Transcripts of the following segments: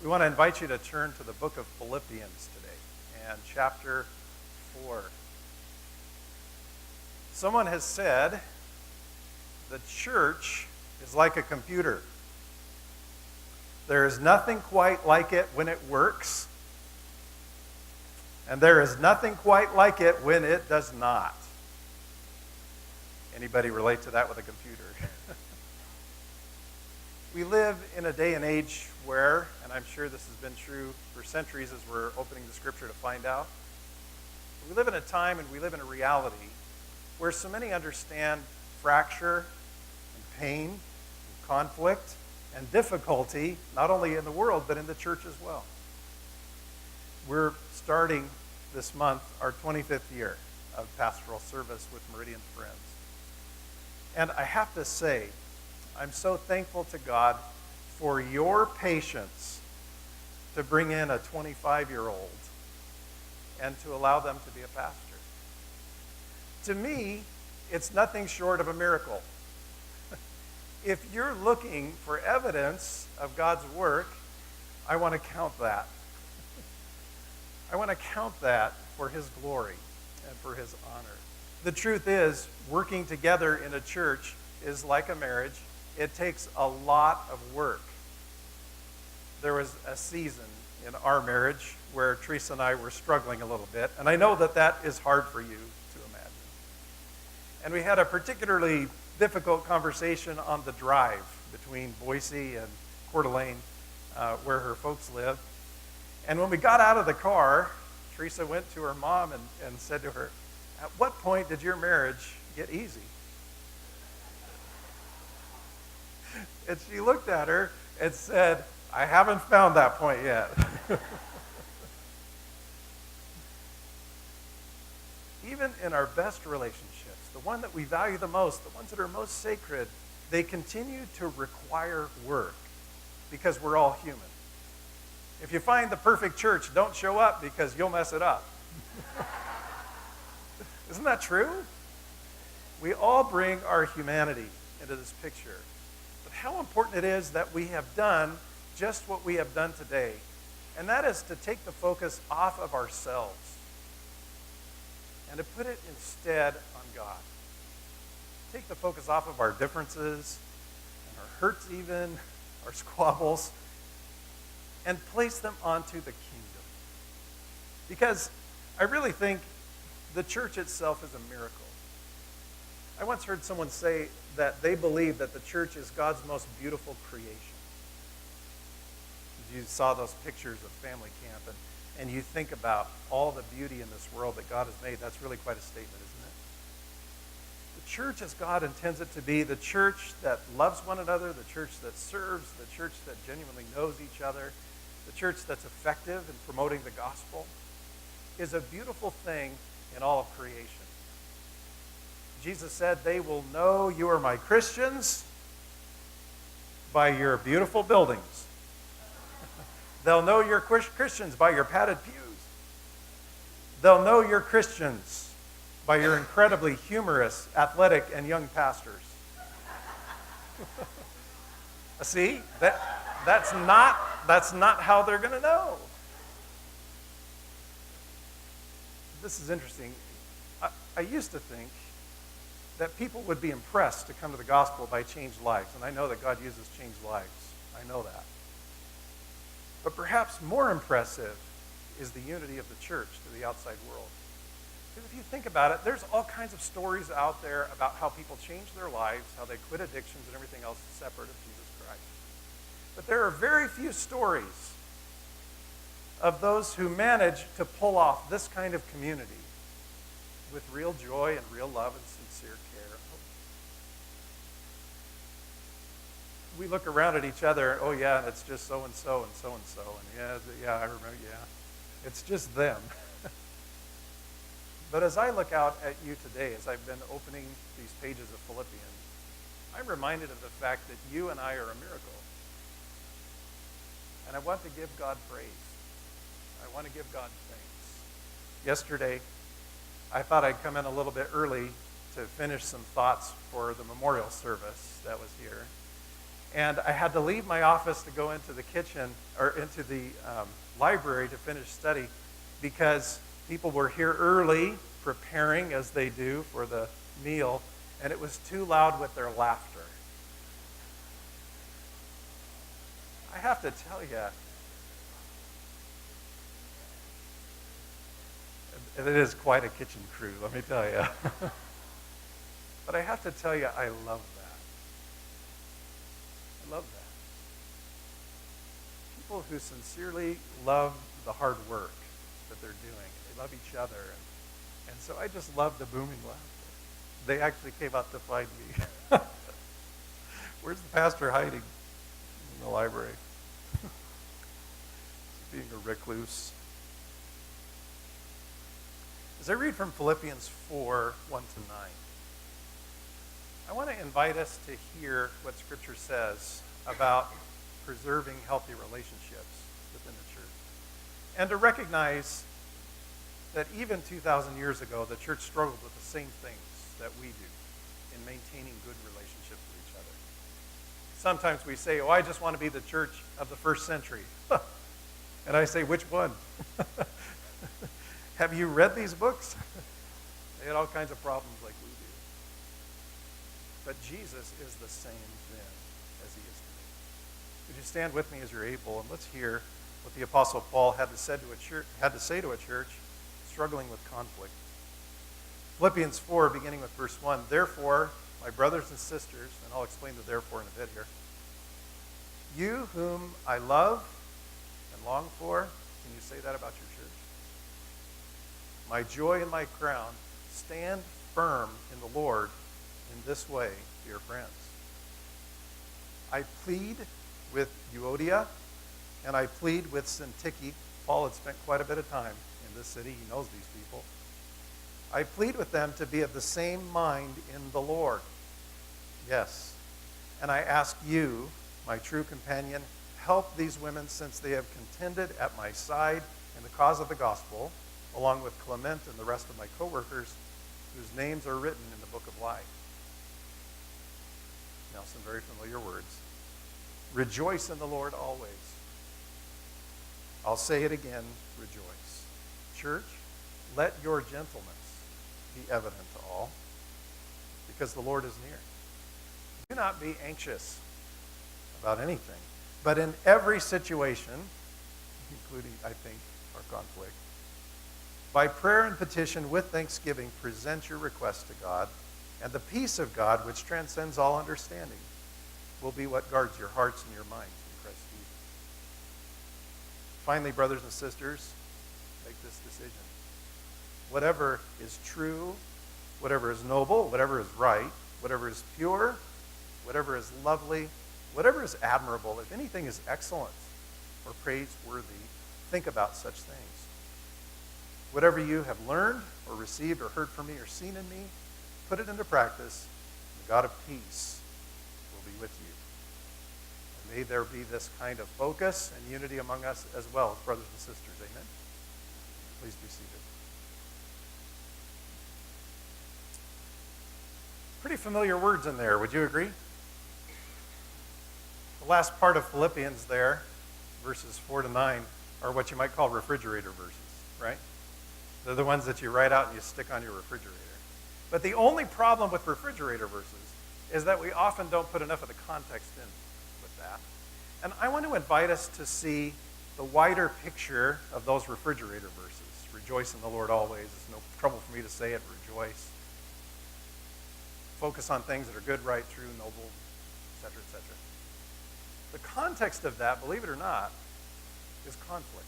We want to invite you to turn to the book of Philippians today and chapter 4. Someone has said the church is like a computer. There is nothing quite like it when it works, and there is nothing quite like it when it does not. Anybody relate to that with a computer? We live in a day and age where, and I'm sure this has been true for centuries as we're opening the scripture to find out, we live in a time and we live in a reality where so many understand fracture and pain and conflict and difficulty, not only in the world, but in the church as well. We're starting this month our 25th year of pastoral service with Meridian Friends. And I have to say, I'm so thankful to God for your patience to bring in a 25-year-old and to allow them to be a pastor. To me, it's nothing short of a miracle. If you're looking for evidence of God's work, I want to count that. I want to count that for His glory and for His honor. The truth is, working together in a church is like a marriage. It takes a lot of work. There was a season in our marriage where Teresa and I were struggling a little bit, and I know that that is hard for you to imagine. And we had a particularly difficult conversation on the drive between Boise and Coeur d'Alene, where her folks live. And when we got out of the car, Teresa went to her mom and said to her, "At what point did your marriage get easy?" And she looked at her and said, "I haven't found that point yet." Even in our best relationships, the one that we value the most, the ones that are most sacred, they continue to require work because we're all human. If you find the perfect church, don't show up because you'll mess it up. Isn't that true? We all bring our humanity into this picture. But how important it is that we have done just what we have done today, and that is to take the focus off of ourselves and to put it instead on God. Take the focus off of our differences and our hurts even, our squabbles, and place them onto the kingdom. Because I really think the church itself is a miracle. I once heard someone say that they believe that the church is God's most beautiful creation. You saw those pictures of family camp, and you think about all the beauty in this world that God has made. That's really quite a statement, isn't it? The church as God intends it to be, the church that loves one another, the church that serves, the church that genuinely knows each other, the church that's effective in promoting the gospel, is a beautiful thing in all of creation. Jesus said, "They will know you are my Christians by your beautiful buildings." They'll know you're Christians by your padded pews. They'll know you're Christians by your incredibly humorous, athletic, and young pastors. See, that's not how they're going to know. This is interesting. I used to think that people would be impressed to come to the gospel by changed lives, and I know that God uses changed lives. I know that. But perhaps more impressive is the unity of the church to the outside world. Because if you think about it, there's all kinds of stories out there about how people change their lives, how they quit addictions and everything else separate of Jesus Christ. But there are very few stories of those who manage to pull off this kind of community with real joy and real love and sincere care. We look around at each other, oh yeah, and it's just so-and-so and so-and-so, and yeah, I remember, yeah. It's just them. But as I look out at you today, as I've been opening these pages of Philippians, I'm reminded of the fact that you and I are a miracle. And I want to give God praise. I want to give God thanks. Yesterday, I thought I'd come in a little bit early to finish some thoughts for the memorial service that was here. And I had to leave my office to go into the kitchen or into the library to finish study because people were here early preparing as they do for the meal, and it was too loud with their laughter. I have to tell you, it is quite a kitchen crew, let me tell you. But I have to tell you, I love that. I love that. People who sincerely love the hard work that they're doing. They love each other. And so I just love the booming laughter. They actually came out to find me. Where's the pastor hiding? In the library. Being a recluse. As I read from Philippians 4, 1 to 9, I want to invite us to hear what Scripture says about preserving healthy relationships within the church. And to recognize that even 2,000 years ago, the church struggled with the same things that we do in maintaining good relationships with each other. Sometimes we say, oh, I just want to be the church of the first century. And I say, which one? Have you read these books? They had all kinds of problems like we do. But Jesus is the same then as he is today. Would you stand with me as you're able, and let's hear what the Apostle Paul had to say to a church struggling with conflict. Philippians 4, beginning with verse 1. Therefore, my brothers and sisters, and I'll explain the therefore in a bit here. You whom I love and long for, can you say that about your church? My joy and my crown, stand firm in the Lord in this way, dear friends. I plead with Euodia, and I plead with Syntyche. Paul had spent quite a bit of time in this city. He knows these people. I plead with them to be of the same mind in the Lord. Yes. And I ask you, my true companion, help these women since they have contended at my side in the cause of the gospel, along with Clement and the rest of my co-workers, whose names are written in the book of life. Now, some very familiar words. Rejoice in the Lord always. I'll say it again, rejoice. Church, let your gentleness be evident to all, because the Lord is near. Do not be anxious about anything, but in every situation, including, I think, our conflict, by prayer and petition with thanksgiving, present your requests to God, and the peace of God, which transcends all understanding, will be what guards your hearts and your minds in Christ Jesus. Finally, brothers and sisters, make this decision. Whatever is true, whatever is noble, whatever is right, whatever is pure, whatever is lovely, whatever is admirable, if anything is excellent or praiseworthy, think about such things. Whatever you have learned or received or heard from me or seen in me, put it into practice, and the God of peace will be with you. And may there be this kind of focus and unity among us as well as brothers and sisters. Amen? Please be seated. Pretty familiar words in there, would you agree? The last part of Philippians there, verses 4 to 9, are what you might call refrigerator verses, right? They're the ones that you write out and you stick on your refrigerator. But the only problem with refrigerator verses is that we often don't put enough of the context in with that. And I want to invite us to see the wider picture of those refrigerator verses. Rejoice in the Lord always. It's no trouble for me to say it. Rejoice. Focus on things that are good, right, true, noble, etc., etc. The context of that, believe it or not, is conflict.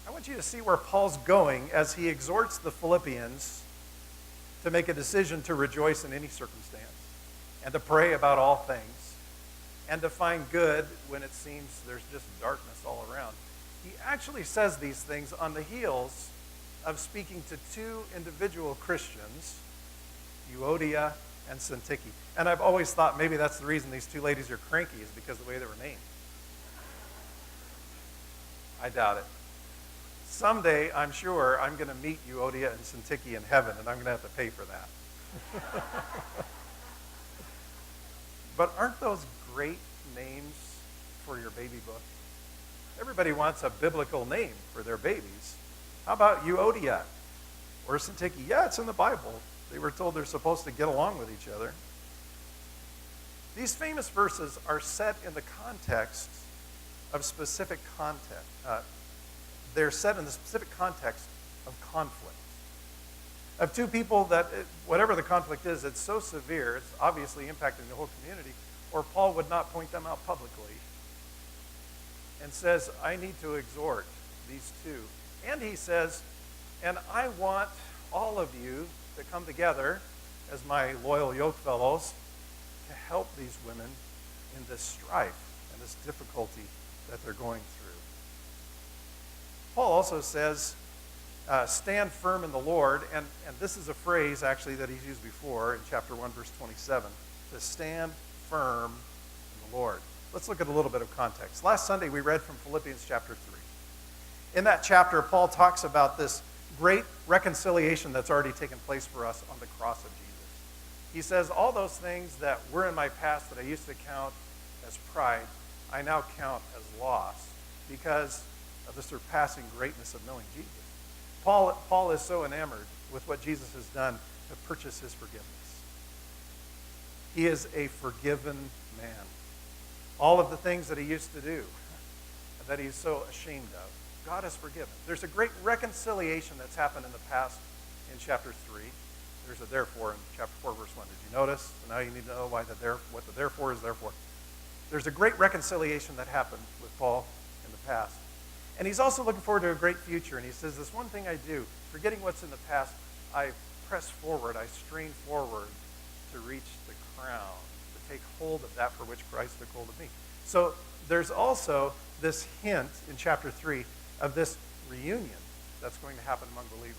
I want you to see where Paul's going as he exhorts the Philippians to make a decision to rejoice in any circumstance and to pray about all things and to find good when it seems there's just darkness all around. He actually says these things on the heels of speaking to two individual Christians, Euodia and Syntyche. And I've always thought maybe that's the reason these two ladies are cranky is because of the way they were named. I doubt it. Someday, I'm sure, I'm going to meet Euodia and Syntyche in heaven, and I'm going to have to pay for that. but aren't those great names for your baby book? Everybody wants a biblical name for their babies. How about Euodia or Syntyche? Yeah, it's in the Bible. They were told they're supposed to get along with each other. These famous verses are set in the context of specific context. They're set in the specific context of conflict. Of two people that, whatever the conflict is, it's so severe, it's obviously impacting the whole community, or Paul would not point them out publicly and says, I need to exhort these two. And he says, and I want all of you to come together as my loyal yoke fellows to help these women in this strife and this difficulty that they're going through. Paul also says, stand firm in the Lord, and this is a phrase actually that he's used before in chapter 1, verse 27, to stand firm in the Lord. Let's look at a little bit of context. Last Sunday we read from Philippians chapter 3. In that chapter, Paul talks about this great reconciliation that's already taken place for us on the cross of Jesus. He says, all those things that were in my past that I used to count as pride, I now count as loss because of the surpassing greatness of knowing Jesus. Paul is so enamored with what Jesus has done to purchase his forgiveness. He is a forgiven man. All of the things that he used to do, that he's so ashamed of, God has forgiven. There's a great reconciliation that's happened in the past in chapter 3. There's a therefore in chapter 4, verse 1. Did you notice? So now you need to know what the therefore is therefore. There's a great reconciliation that happened with Paul in the past. And he's also looking forward to a great future. And he says, this one thing I do, forgetting what's in the past, I press forward, I strain forward to reach the crown, to take hold of that for which Christ took hold of me. So there's also this hint in chapter 3 of this reunion that's going to happen among believers.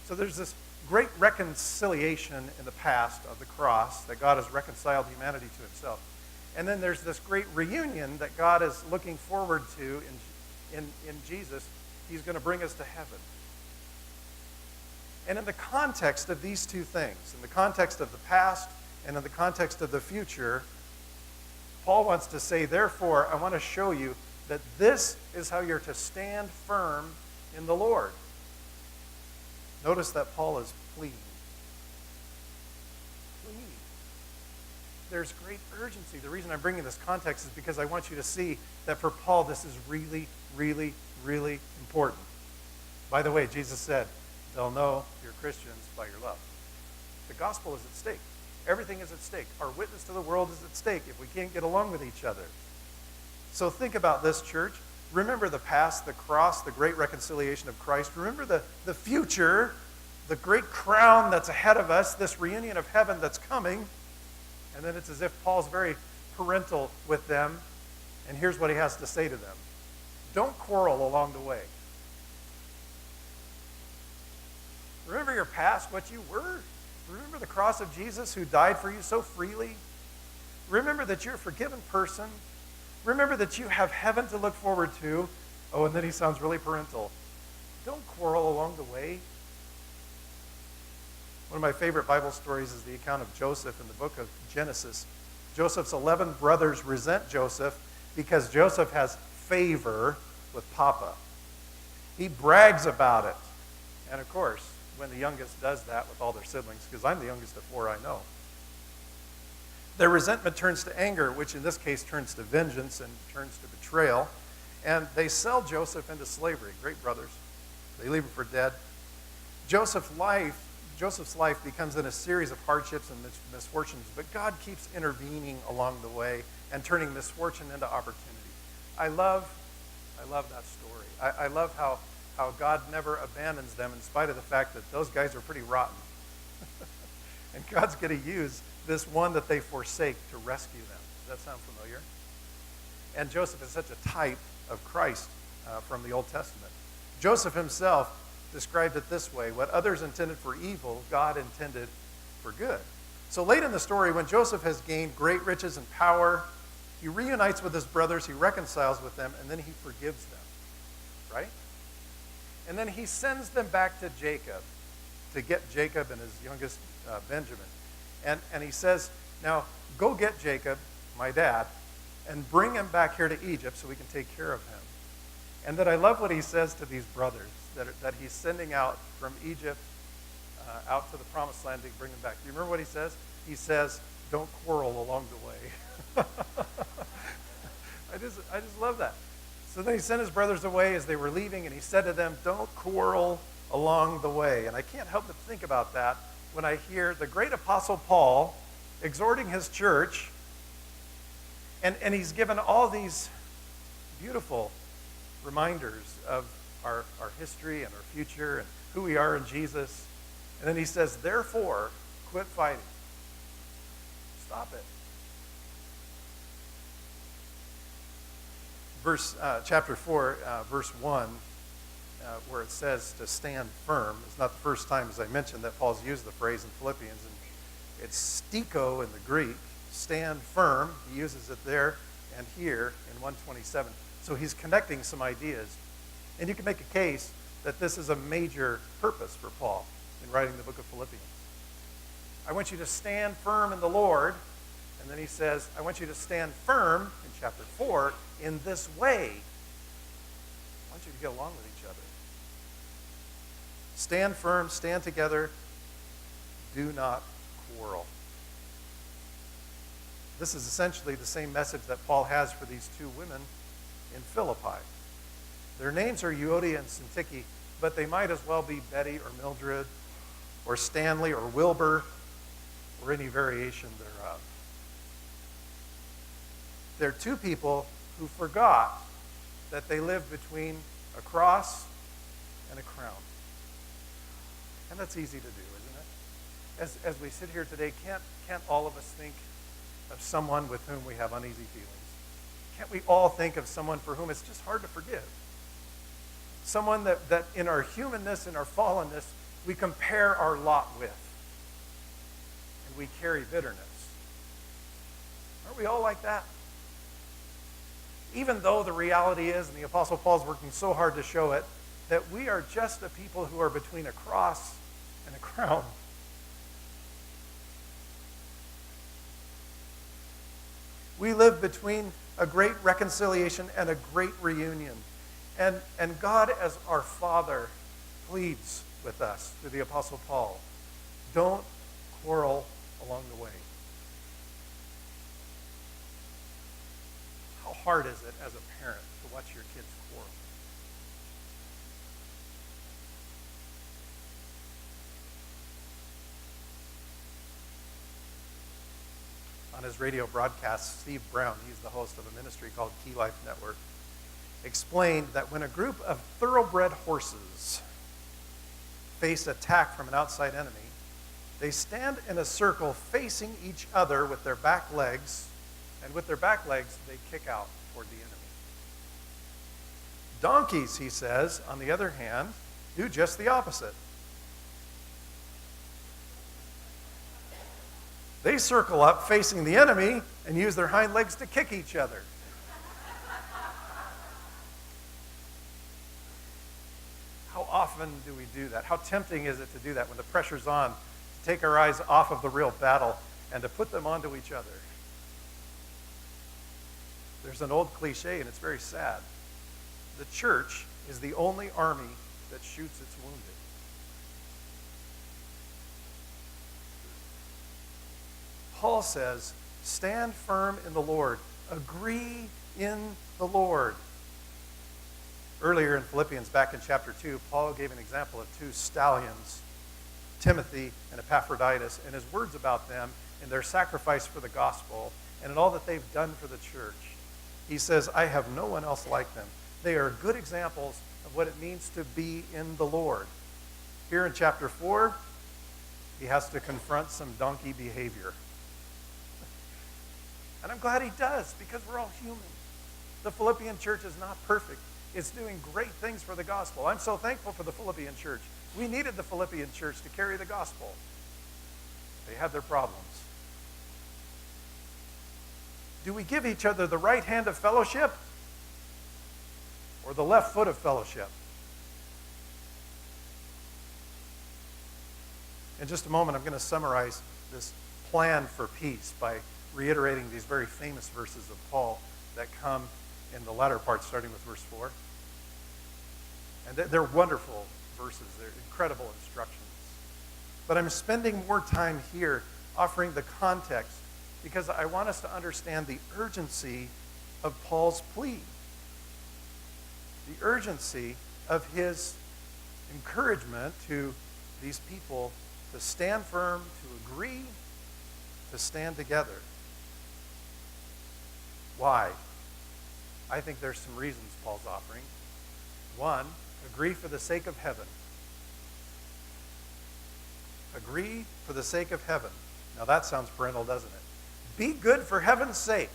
So there's this great reconciliation in the past of the cross, that God has reconciled humanity to himself. And then there's this great reunion that God is looking forward to in Jesus. He's going to bring us to heaven. And in the context of these two things, in the context of the past and in the context of the future, Paul wants to say, therefore, I want to show you that this is how you're to stand firm in the Lord. Notice that Paul is pleading. Pleading. There's great urgency. The reason I'm bringing this context is because I want you to see that for Paul, this is really, really, really important. By the way, Jesus said, they'll know you're Christians by your love. The gospel is at stake. Everything is at stake. Our witness to the world is at stake if we can't get along with each other. So think about this, church. Remember the past, the cross, the great reconciliation of Christ. Remember the future, the great crown that's ahead of us, this reunion of heaven that's coming. And then it's as if Paul's very parental with them. And here's what he has to say to them. Don't quarrel along the way. Remember your past, what you were. Remember the cross of Jesus who died for you so freely. Remember that you're a forgiven person. Remember that you have heaven to look forward to. Oh, and then he sounds really parental. Don't quarrel along the way. One of my favorite Bible stories is the account of Joseph in the book of Genesis. Joseph's 11 brothers resent Joseph because Joseph has favor with Papa. He brags about it. And of course, when the youngest does that with all their siblings, because I'm the youngest of 4, I know. Their resentment turns to anger, which in this case turns to vengeance and turns to betrayal. And they sell Joseph into slavery. Great brothers. They leave him for dead. Joseph's life becomes in a series of hardships and misfortunes, but God keeps intervening along the way and turning misfortune into opportunity. I love that story. I love how God never abandons them in spite of the fact that those guys are pretty rotten. And God's going to use this one that they forsake to rescue them. Does that sound familiar? And Joseph is such a type of Christ from the Old Testament. Joseph himself described it this way: what others intended for evil, God intended for good. So late in the story, when Joseph has gained great riches and power, he reunites with his brothers, he reconciles with them, and then he forgives them. Right? And then he sends them back to Jacob to get Jacob and his youngest Benjamin. And he says, Now, go get Jacob, my dad, and bring him back here to Egypt so we can take care of him. And then I love what he says to these brothers, that he's sending out from Egypt out to the promised land to bring them back. Do you remember what he says? He says, don't quarrel along the way. I just love that. So then he sent his brothers away as they were leaving, and he said to them, don't quarrel along the way. And I can't help but think about that when I hear the great apostle Paul exhorting his church, and he's given all these beautiful reminders of our history and our future and who we are in Jesus. And then he says, therefore, quit fighting. Stop it. Chapter 4, verse 1, where it says to stand firm. It's not the first time, as I mentioned, that Paul's used the phrase in Philippians. And it's stiko in the Greek, stand firm. He uses it there and here in 127. So he's connecting some ideas. And you can make a case that this is a major purpose for Paul in writing the book of Philippians. I want you to stand firm in the Lord. And then he says, I want you to stand firm in chapter 4 in this way. I want you to get along with each other. Stand firm, stand together, do not quarrel. This is essentially the same message that Paul has for these two women in Philippi. Their names are Euodia and Syntyche, but they might as well be Betty or Mildred or Stanley or Wilbur or any variation thereof. They're two people who forgot that they live between a cross and a crown. And that's easy to do, isn't it? As we sit here today, can't all of us think of someone with whom we have uneasy feelings? Can't we all think of someone for whom it's just hard to forgive? Someone that in our humanness, in our fallenness, we compare our lot with. And we carry bitterness. Aren't we all like that? Even though the reality is, and the Apostle Paul's working so hard to show it, that we are just a people who are between a cross and a crown. We live between a great reconciliation and a great reunion. And God, as our Father, pleads with us through the Apostle Paul. Don't quarrel along the way. How hard is it as a parent to watch your kids quarrel? On his radio broadcast, Steve Brown, he's the host of a ministry called Key Life Network, explained that when a group of thoroughbred horses face attack from an outside enemy, they stand in a circle facing each other with their back legs, and with their back legs, they kick out toward the enemy. Donkeys, he says, on the other hand, do just the opposite. They circle up facing the enemy and use their hind legs to kick each other. How often do we do that? How tempting is it to do that when the pressure's on, to take our eyes off of the real battle and to put them onto each other? There's an old cliche, and it's very sad. The church is the only army that shoots its wounded. Paul says, stand firm in the Lord. Agree in the Lord. Earlier in Philippians, back in chapter 2, Paul gave an example of two stallions, Timothy and Epaphroditus, and his words about them in their sacrifice for the gospel and in all that they've done for the church. He says, I have no one else like them. They are good examples of what it means to be in the Lord. Here in chapter 4, he has to confront some donkey behavior. And I'm glad he does, because we're all human. The Philippian church is not perfect. It's doing great things for the gospel. I'm so thankful for the Philippian church. We needed the Philippian church to carry the gospel. They had their problems. Do we give each other the right hand of fellowship or the left foot of fellowship? In just a moment, I'm going to summarize this plan for peace by reiterating these very famous verses of Paul that come in the latter part, starting with verse 4. And they're wonderful verses. They're incredible instructions. But I'm spending more time here offering the context because I want us to understand the urgency of Paul's plea. The urgency of his encouragement to these people to stand firm, to agree, to stand together. Why? I think there's some reasons Paul's offering. One, agree for the sake of heaven. Agree for the sake of heaven. Now that sounds parental, doesn't it? Be good for heaven's sake.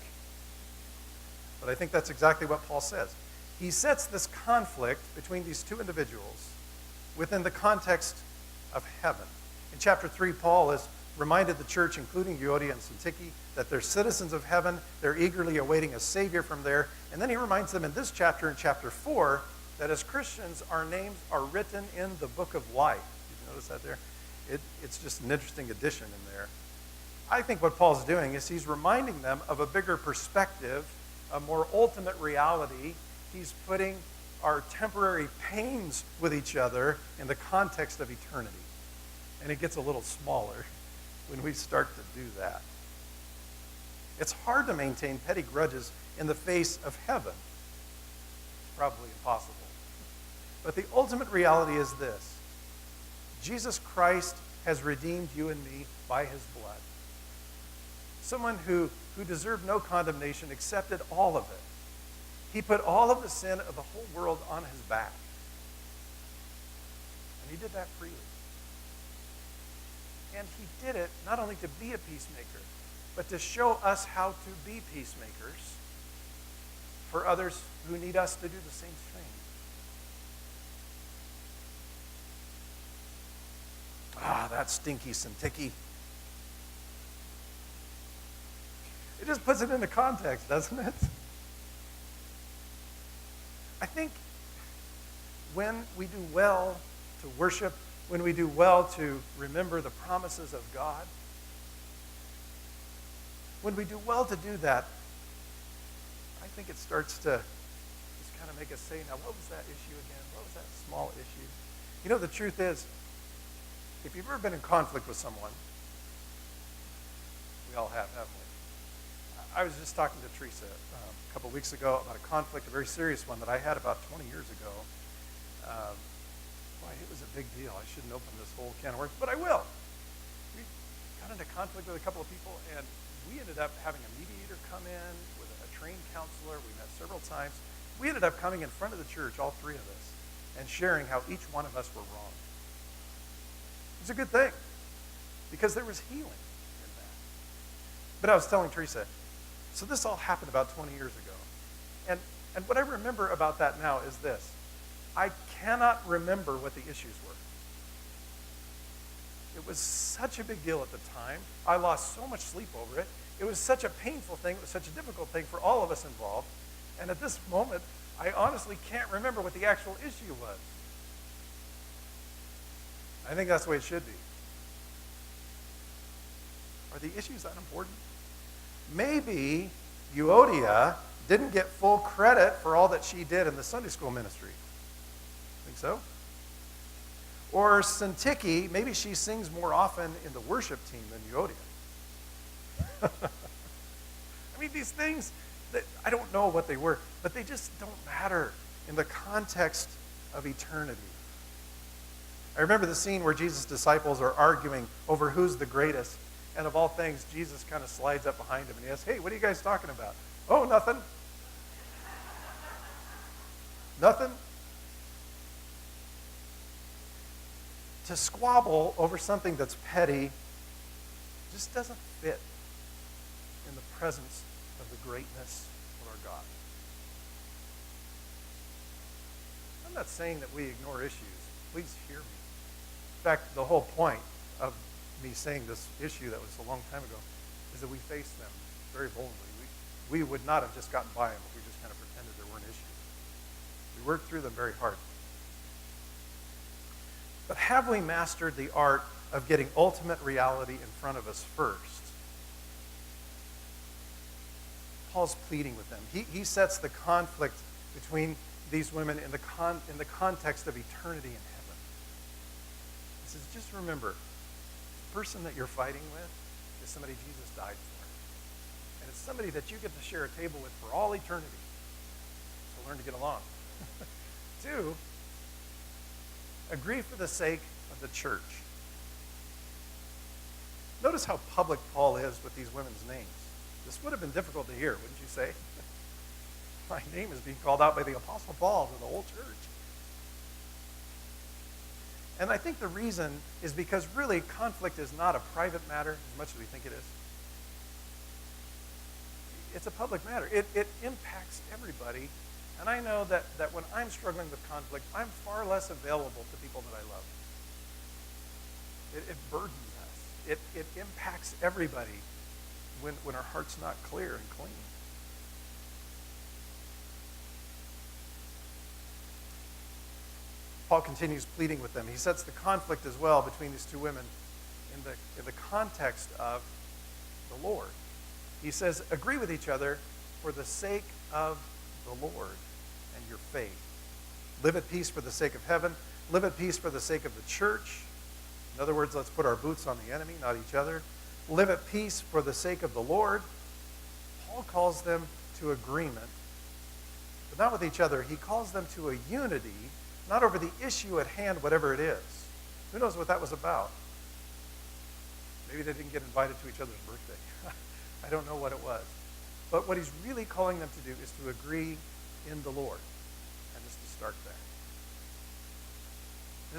But I think that's exactly what Paul says. He sets this conflict between these two individuals within the context of heaven. In chapter 3, Paul has reminded the church, including Euodia and Syntyche, that they're citizens of heaven. They're eagerly awaiting a Savior from there. And then he reminds them in this chapter, in chapter 4, that as Christians, our names are written in the book of life. Did you notice that there? It's just an interesting addition in there. I think what Paul's doing is he's reminding them of a bigger perspective, a more ultimate reality. He's putting our temporary pains with each other in the context of eternity. And it gets a little smaller when we start to do that. It's hard to maintain petty grudges in the face of heaven. It's probably impossible. But the ultimate reality is this. Jesus Christ has redeemed you and me by his blood. Someone who deserved no condemnation accepted all of it. He put all of the sin of the whole world on his back. And he did that freely. And he did it not only to be a peacemaker, but to show us how to be peacemakers for others who need us to do the same thing. That stinky Syntyche. It just puts it into context, doesn't it? I think when we do well to worship, when we do well to remember the promises of God, when we do well to do that, I think it starts to just kind of make us say, now what was that issue again? What was that small issue? You know, the truth is, if you've ever been in conflict with someone, we all have, haven't we? I was just talking to Teresa a couple weeks ago about a conflict, a very serious one that I had about 20 years ago. Boy, it was a big deal. I shouldn't open this whole can of worms, but I will. We got into conflict with a couple of people, and we ended up having a mediator come in with a trained counselor. We met several times. We ended up coming in front of the church, all three of us, and sharing how each one of us were wrong. It was a good thing, because there was healing in that. But I was telling Teresa, so this all happened about 20 years ago. And what I remember about that now is this. I cannot remember what the issues were. It was such a big deal at the time. I lost so much sleep over it. It was such a painful thing. It was such a difficult thing for all of us involved. And at this moment, I honestly can't remember what the actual issue was. I think that's the way it should be. Are the issues that important? Maybe Euodia didn't get full credit for all that she did in the Sunday school ministry. Think so? Or Syntyche, maybe she sings more often in the worship team than Euodia. I mean, these things, that I don't know what they were, but they just don't matter in the context of eternity. I remember the scene where Jesus' disciples are arguing over who's the greatest. And of all things, Jesus kind of slides up behind him and he asks, hey, what are you guys talking about? Oh, nothing. Nothing. To squabble over something that's petty just doesn't fit in the presence of the greatness of our God. I'm not saying that we ignore issues. Please hear me. In fact, the whole point of me saying this issue that was a long time ago is that we face them very boldly. We would not have just gotten by them if we just kind of pretended there weren't issues. We worked through them very hard. But have we mastered the art of getting ultimate reality in front of us first Paul's pleading with them. He sets the conflict between these women in the context of eternity in heaven. He says, just remember, the person that you're fighting with is somebody Jesus died for. And it's somebody that you get to share a table with for all eternity. So learn to get along. 2, agree for the sake of the church. Notice how public Paul is with these women's names. This would have been difficult to hear, wouldn't you say? My name is being called out by the Apostle Paul to the whole church. And I think the reason is because really conflict is not a private matter as much as we think it is. It's a public matter. It impacts everybody. And I know that when I'm struggling with conflict, I'm far less available to people that I love. It burdens us. It impacts everybody when our heart's not clear and clean. Paul continues pleading with them. He sets the conflict as well between these two women in the context of the Lord. He says, agree with each other for the sake of the Lord and your faith. Live at peace for the sake of heaven. Live at peace for the sake of the church. In other words, let's put our boots on the enemy, not each other. Live at peace for the sake of the Lord. Paul calls them to agreement, but not with each other. He calls them to a unity, not over the issue at hand, whatever it is. Who knows what that was about? Maybe they didn't get invited to each other's birthday. I don't know what it was. But what he's really calling them to do is to agree in the Lord. And just to start there.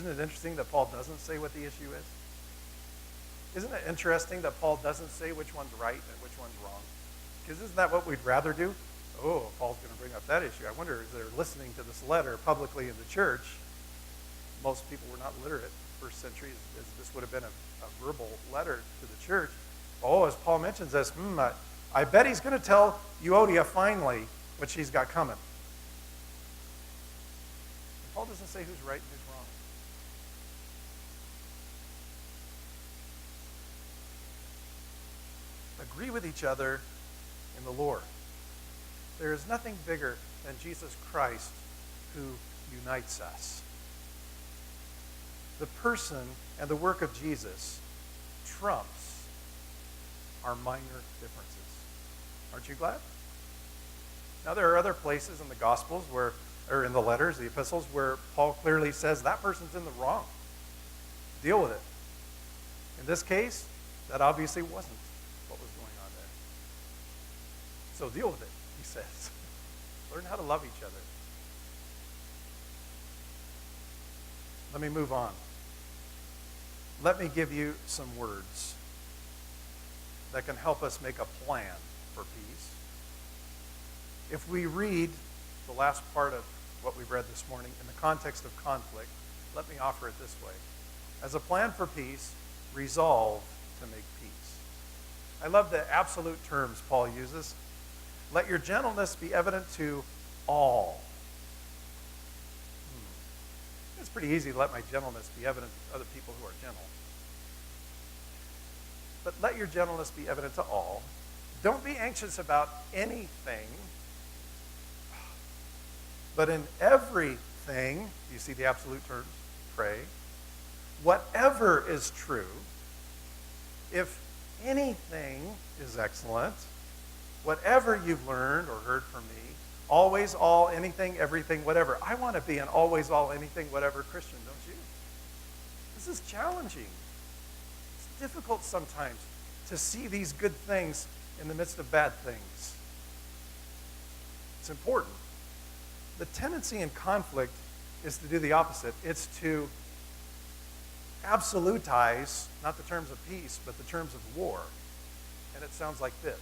Isn't it interesting that Paul doesn't say what the issue is? Isn't it interesting that Paul doesn't say which one's right and which one's wrong? Because isn't that what we'd rather do? Oh, Paul's going to bring up that issue. I wonder if they're listening to this letter publicly in the church. Most people were not literate first century, as this would have been a verbal letter to the church. Oh, as Paul mentions this, I bet he's going to tell Euodia finally what she's got coming. And Paul doesn't say who's right and who's wrong. Agree with each other in the Lord. There is nothing bigger than Jesus Christ who unites us. The person and the work of Jesus trumps our minor differences. Aren't you glad? Now, there are other places in the Gospels or in the letters, the epistles, where Paul clearly says that person's in the wrong. Deal with it. In this case, that obviously wasn't what was going on there. So deal with it, he says. Learn how to love each other. Let me move on. Let me give you some words that can help us make a plan for peace. If we read the last part of what we've read this morning in the context of conflict, let me offer it this way. As a plan for peace, resolve to make peace. I love the absolute terms Paul uses. Let your gentleness be evident to all. It's pretty easy to let my gentleness be evident to other people who are gentle. But let your gentleness be evident to all. Don't be anxious about anything, but in everything, you see the absolute terms, pray. Whatever is true, if anything is excellent, whatever you've learned or heard from me, always, all, anything, everything, whatever. I want to be an always, all, anything, whatever Christian, don't you? This is challenging. It's difficult sometimes to see these good things in the midst of bad things. It's important. The tendency in conflict is to do the opposite. It's to absolutize, not the terms of peace, but the terms of war. And it sounds like this.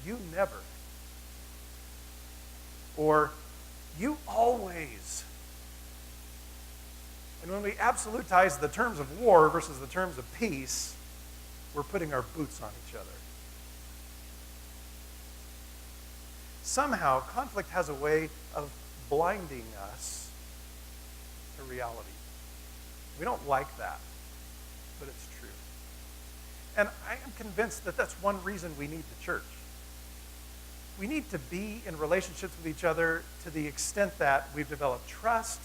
You never. Or you always. And when we absolutize the terms of war versus the terms of peace, we're putting our boots on each other. Somehow, conflict has a way of blinding us to reality. We don't like that, but it's true. And I am convinced that that's one reason we need the church. We need to be in relationships with each other to the extent that we've developed trust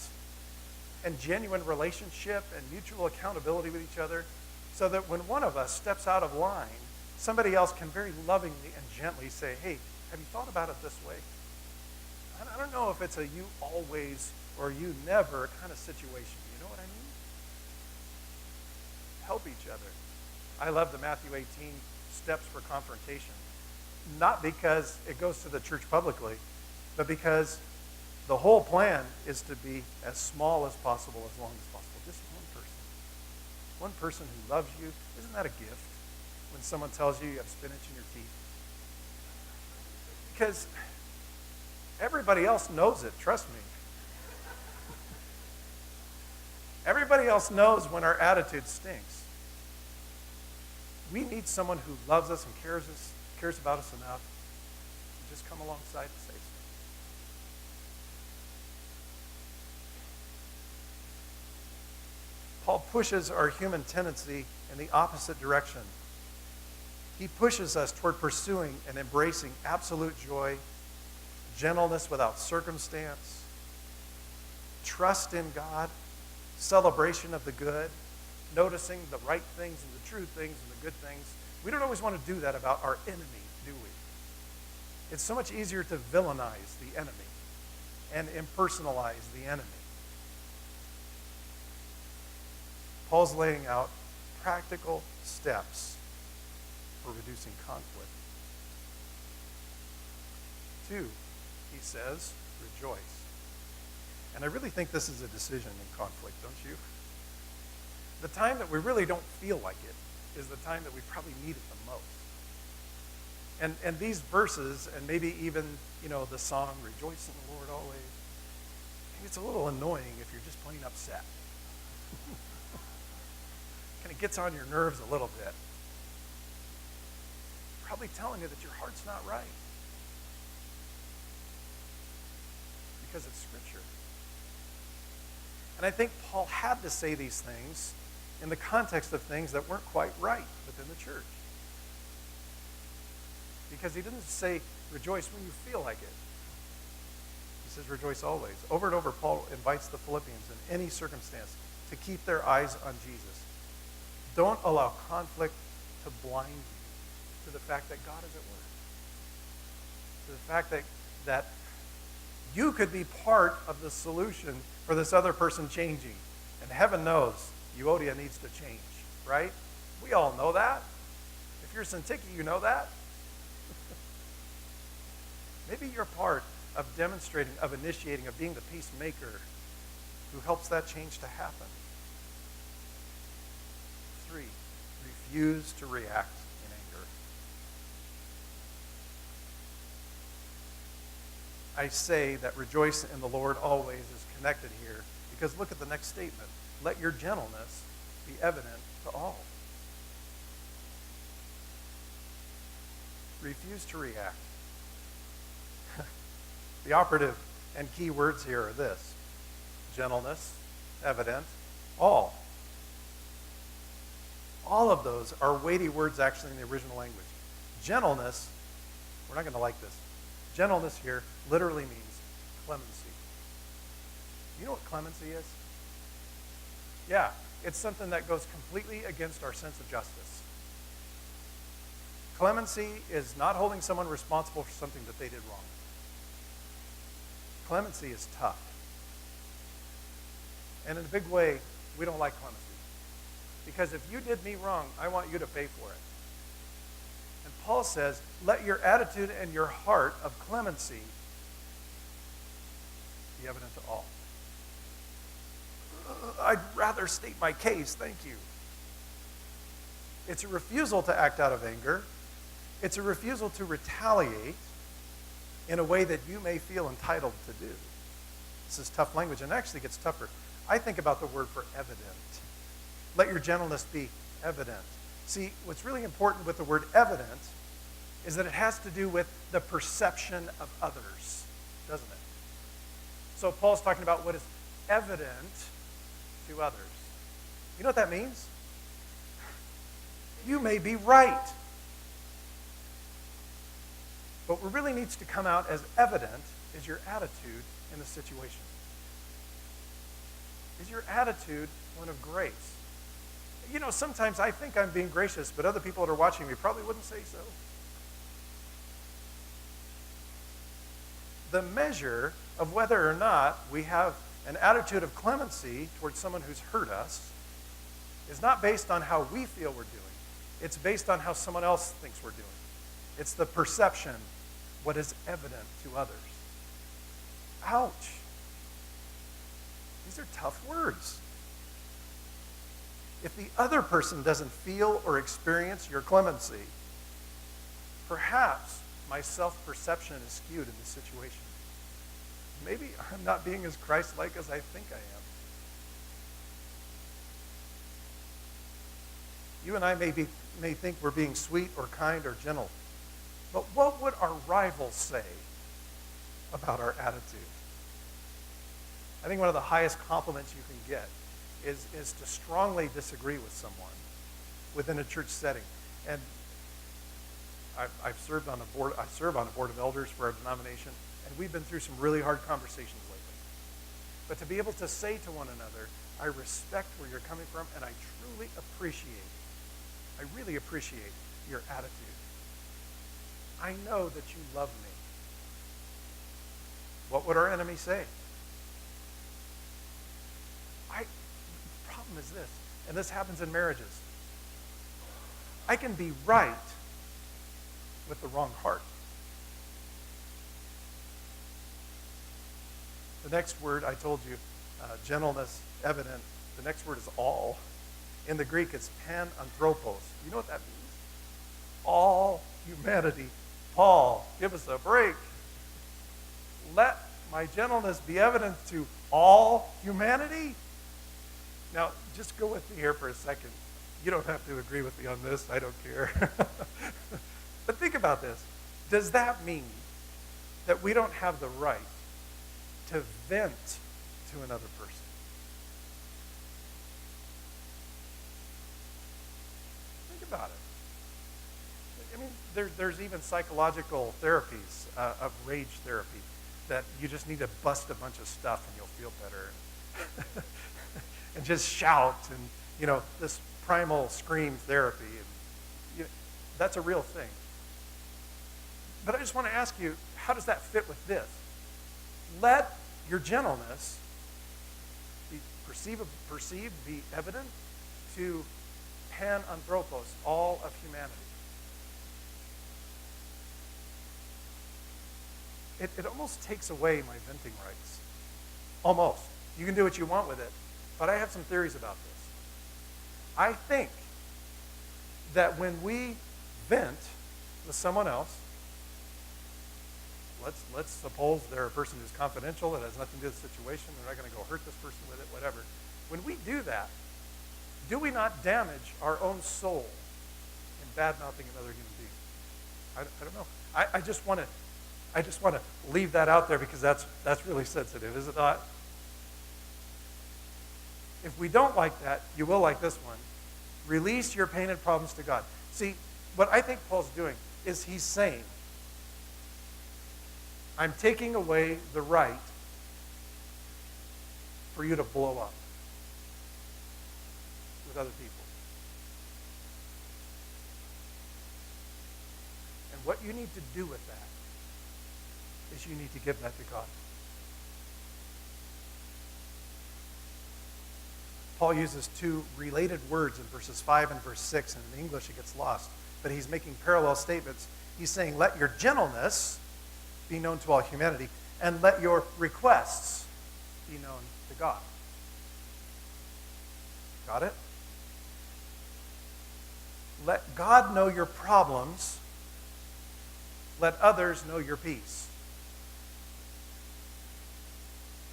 and genuine relationship and mutual accountability with each other, so that when one of us steps out of line, somebody else can very lovingly and gently say, hey, have you thought about it this way? I don't know if it's a you always or you never kind of situation. You know what I mean? Help each other. I love the Matthew 18 steps for confrontation. Not because it goes to the church publicly, but because the whole plan is to be as small as possible, as long as possible. Just one person. One person who loves you. Isn't that a gift when someone tells you you have spinach in your teeth? Because everybody else knows it, trust me. Everybody else knows when our attitude stinks. We need someone who loves us and cares about us enough to just come alongside and say so. Paul pushes our human tendency in the opposite direction. He pushes us toward pursuing and embracing absolute joy, gentleness without circumstance, trust in God, celebration of the good, noticing the right things and the true things and the good things. We don't always want to do that about our enemy, do we? It's so much easier to villainize the enemy and impersonalize the enemy. Paul's laying out practical steps for reducing conflict. 2, he says, rejoice. And I really think this is a decision in conflict, don't you? The time that we really don't feel like it is the time that we probably need it the most. And these verses, and maybe even, the song, Rejoice in the Lord Always, it's a little annoying if you're just plain upset. Kind of gets on your nerves a little bit. Probably telling you that your heart's not right. Because it's Scripture. And I think Paul had to say these things in the context of things that weren't quite right within the church. Because he didn't say, rejoice when you feel like it. He says, rejoice always. Over and over, Paul invites the Philippians in any circumstance to keep their eyes on Jesus. Don't allow conflict to blind you to the fact that God is at work. To the fact that you could be part of the solution for this other person changing. And heaven knows Euodia needs to change, right? We all know that. If you're Syntyche, you know that. Maybe you're part of demonstrating, of initiating, of being the peacemaker who helps that change to happen. 3, refuse to react in anger. I say that rejoice in the Lord always is connected here because look at the next statement. Let your gentleness be evident to all. Refuse to react. The operative and key words here are this: gentleness, evident, all. All of those are weighty words actually in the original language. Gentleness, we're not going to like this. Gentleness here literally means clemency. You know what clemency is? Yeah, it's something that goes completely against our sense of justice. Clemency is not holding someone responsible for something that they did wrong. Clemency is tough. And in a big way, we don't like clemency. Because if you did me wrong, I want you to pay for it. And Paul says, let your attitude and your heart of clemency be evident to all. I'd rather state my case, thank you. It's a refusal to act out of anger. It's a refusal to retaliate in a way that you may feel entitled to do. This is tough language, and it actually gets tougher. I think about the word for evident. Let your gentleness be evident. See, what's really important with the word evident is that it has to do with the perception of others, doesn't it? So Paul's talking about what is evident to others. You know what that means? You may be right. But what really needs to come out as evident is your attitude in the situation. Is your attitude one of grace? You know, sometimes I think I'm being gracious, but other people that are watching me probably wouldn't say so. The measure of whether or not we have an attitude of clemency towards someone who's hurt us is not based on how we feel we're doing. It's based on how someone else thinks we're doing. It's the perception, what is evident to others. Ouch. These are tough words. If the other person doesn't feel or experience your clemency, perhaps my self-perception is skewed in this situation. Maybe I'm not being as Christ-like as I think I am. You and I may think we're being sweet or kind or gentle, but what would our rivals say about our attitude? I think one of the highest compliments you can get is to strongly disagree with someone within a church setting. And I serve on a board of elders for our denomination, and we've been through some really hard conversations lately. But to be able to say to one another, I respect where you're coming from, and I truly appreciate, I really appreciate your attitude. I know that you love me. What would our enemy say? The problem is this, and this happens in marriages. I can be right with the wrong heart. The next word, I told you, gentleness, evident. The next word is all. In the Greek, it's pananthropos. You know what that means? All humanity. Paul, give us a break. Let my gentleness be evident to all humanity. Now, just go with me here for a second. You don't have to agree with me on this. I don't care. But think about this. Does that mean that we don't have the right to vent to another person? Think about it. I mean, there's even psychological therapies of rage therapy that you just need to bust a bunch of stuff and you'll feel better. And just shout and, you know, this primal scream therapy. And, that's a real thing. But I just want to ask you, how does that fit with this? Let your gentleness be perceived, be evident to pananthropos, all of humanity. It almost takes away my venting rights. Almost. You can do what you want with it, but I have some theories about this. I think that when we vent with someone else, let's suppose they're a person who's confidential, that has nothing to do with the situation, they're not going to go hurt this person with it, whatever. When we do that, do we not damage our own soul in bad-mouthing another human being? I don't know. I just want to leave that out there because that's really sensitive, is it not? If we don't like that, you will like this one. Release your pain and problems to God. See, what I think Paul's doing is he's saying, I'm taking away the right for you to blow up with other people. And what you need to do with that is you need to give that to God. Paul uses two related words in verses 5 and verse 6, and in English it gets lost. But he's making parallel statements. He's saying, let your gentleness be known to all humanity, and let your requests be known to God. Got it? Let God know your problems. Let others know your peace.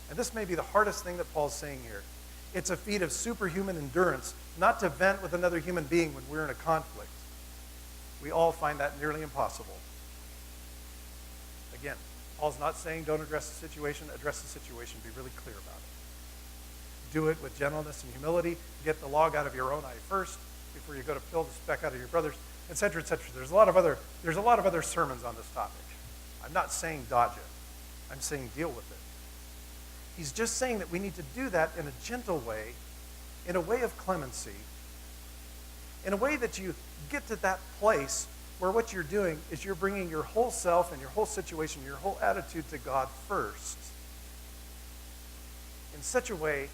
And this may be the hardest thing that Paul's saying here. It's a feat of superhuman endurance, not to vent with another human being when we're in a conflict. We all find that nearly impossible. Again, Paul's not saying don't address the situation. Address the situation. Be really clear about it. Do it with gentleness and humility. Get the log out of your own eye first before you go to pull the speck out of your brother's, etc., etc. There's a lot of other sermons on this topic. I'm not saying dodge it. I'm saying deal with it. He's just saying that we need to do that in a gentle way, in a way of clemency, in a way that you get to that place where what you're doing is you're bringing your whole self and your whole situation, your whole attitude to God first, in such a way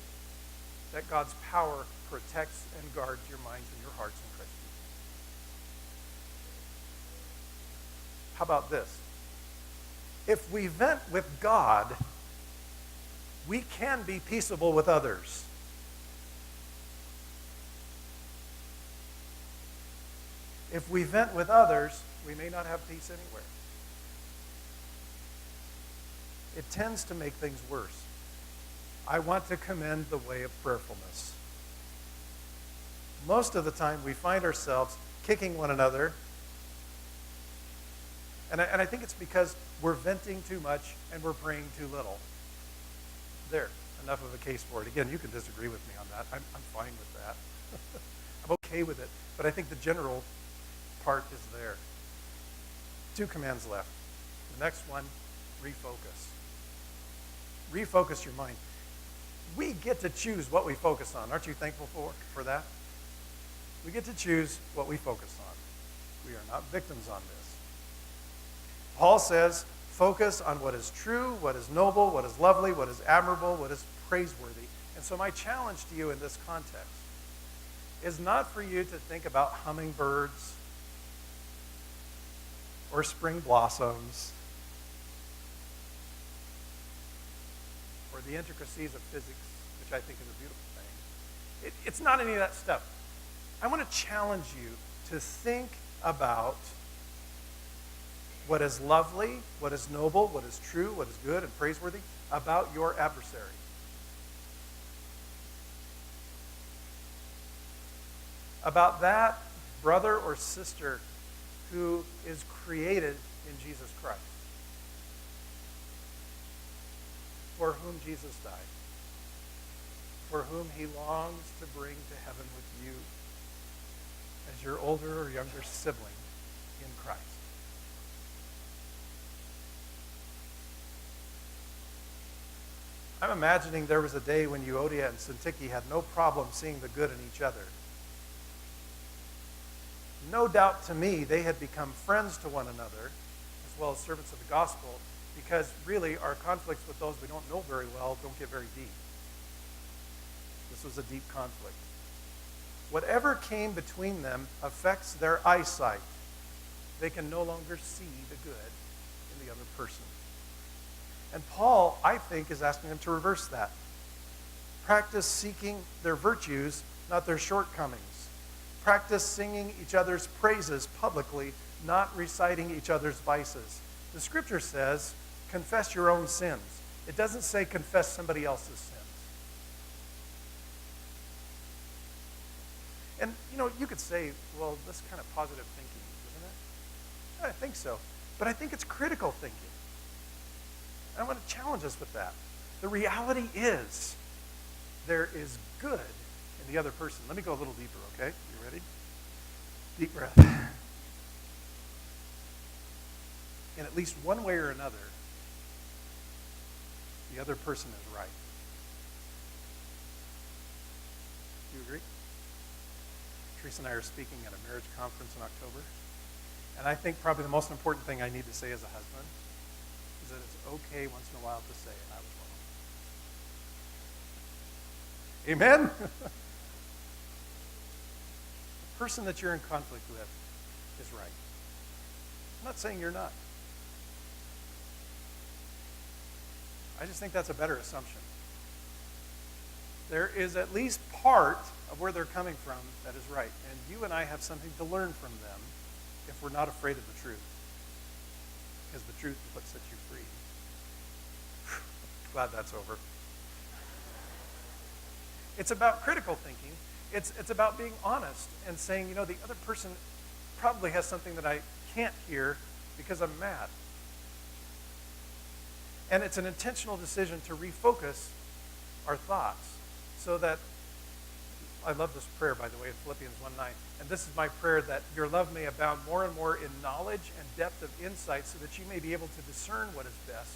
that God's power protects and guards your minds and your hearts in Christ Jesus. How about this? If we vent with God, we can be peaceable with others. If we vent with others, we may not have peace anywhere. It tends to make things worse. I want to commend the way of prayerfulness. Most of the time, we find ourselves kicking one another. And I think it's because we're venting too much and we're praying too little. There, enough of a case for it. Again, you can disagree with me on that. I'm fine with that. I'm okay with it. But I think the general part is there. 2 commands left. The next one, refocus. Refocus your mind. We get to choose what we focus on. Aren't you thankful for that? We get to choose what we focus on. We are not victims on this. Paul says, focus on what is true, what is noble, what is lovely, what is admirable, what is praiseworthy. And so my challenge to you in this context is not for you to think about hummingbirds or spring blossoms or the intricacies of physics, which I think is a beautiful thing. It's not any of that stuff. I want to challenge you to think about what is lovely, what is noble, what is true, what is good and praiseworthy about your adversary. About that brother or sister who is created in Jesus Christ, for whom Jesus died, for whom he longs to bring to heaven with you as your older or younger sibling in Christ. I'm imagining there was a day when Euodia and Syntyche had no problem seeing the good in each other. No doubt to me they had become friends to one another, as well as servants of the gospel, because really our conflicts with those we don't know very well don't get very deep. This was a deep conflict. Whatever came between them affects their eyesight. They can no longer see the good in the other person. And Paul, I think, is asking them to reverse that. Practice seeking their virtues, not their shortcomings. Practice singing each other's praises publicly, not reciting each other's vices. The scripture says, confess your own sins. It doesn't say confess somebody else's sins. And, you could say, well, that's kind of positive thinking, isn't it? Yeah, I think so. But I think it's critical thinking. And I want to challenge us with that. The reality is, there is good in the other person. Let me go a little deeper, okay? You ready? Deep breath. In at least one way or another, the other person is right. Do you agree? Teresa and I are speaking at a marriage conference in October. And I think probably the most important thing I need to say as a husband is that it's okay once in a while to say, I was wrong. Amen? The person that you're in conflict with is right. I'm not saying you're not. I just think that's a better assumption. There is at least part of where they're coming from that is right. And you and I have something to learn from them if we're not afraid of the truth. Because the truth is what sets you free. Glad that's over. It's about critical thinking. It's about being honest and saying, the other person probably has something that I can't hear because I'm mad. And it's an intentional decision to refocus our thoughts so that, I love this prayer, by the way, in Philippians 1:9. And this is my prayer, that your love may abound more and more in knowledge and depth of insight, so that you may be able to discern what is best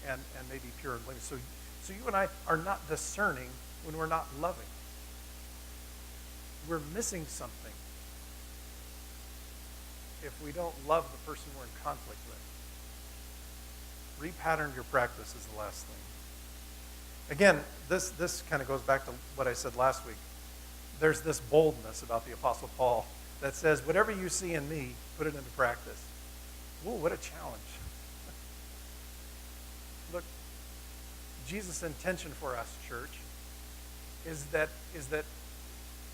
and may be pure and blameless. So you and I are not discerning when we're not loving. We're missing something if we don't love the person we're in conflict with. Repattern your practice is the last thing. Again, this kind of goes back to what I said last week. There's this boldness about the Apostle Paul that says, whatever you see in me, put it into practice. Ooh, what a challenge. Look, Jesus' intention for us, church, is that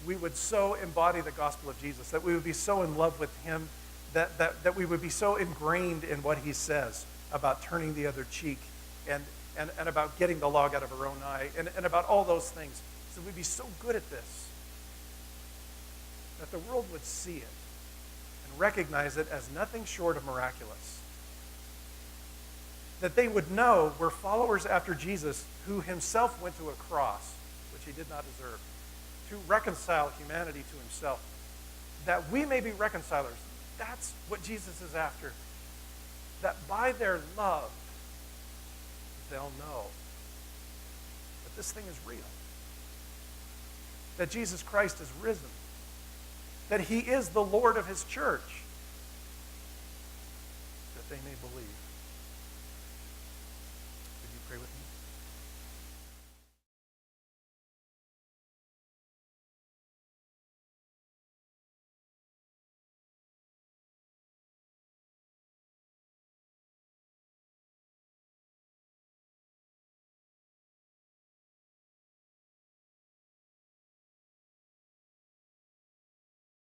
we would so embody the gospel of Jesus, that we would be so in love with him, that we would be so ingrained in what he says about turning the other cheek and about getting the log out of our own eye and about all those things. So we'd be so good at this that the world would see it and recognize it as nothing short of miraculous. That they would know we're followers after Jesus, who himself went to a cross, which he did not deserve, to reconcile humanity to himself. That we may be reconcilers. That's what Jesus is after. That by their love, they'll know that this thing is real. That Jesus Christ is risen. That he is the Lord of his church. That they may believe.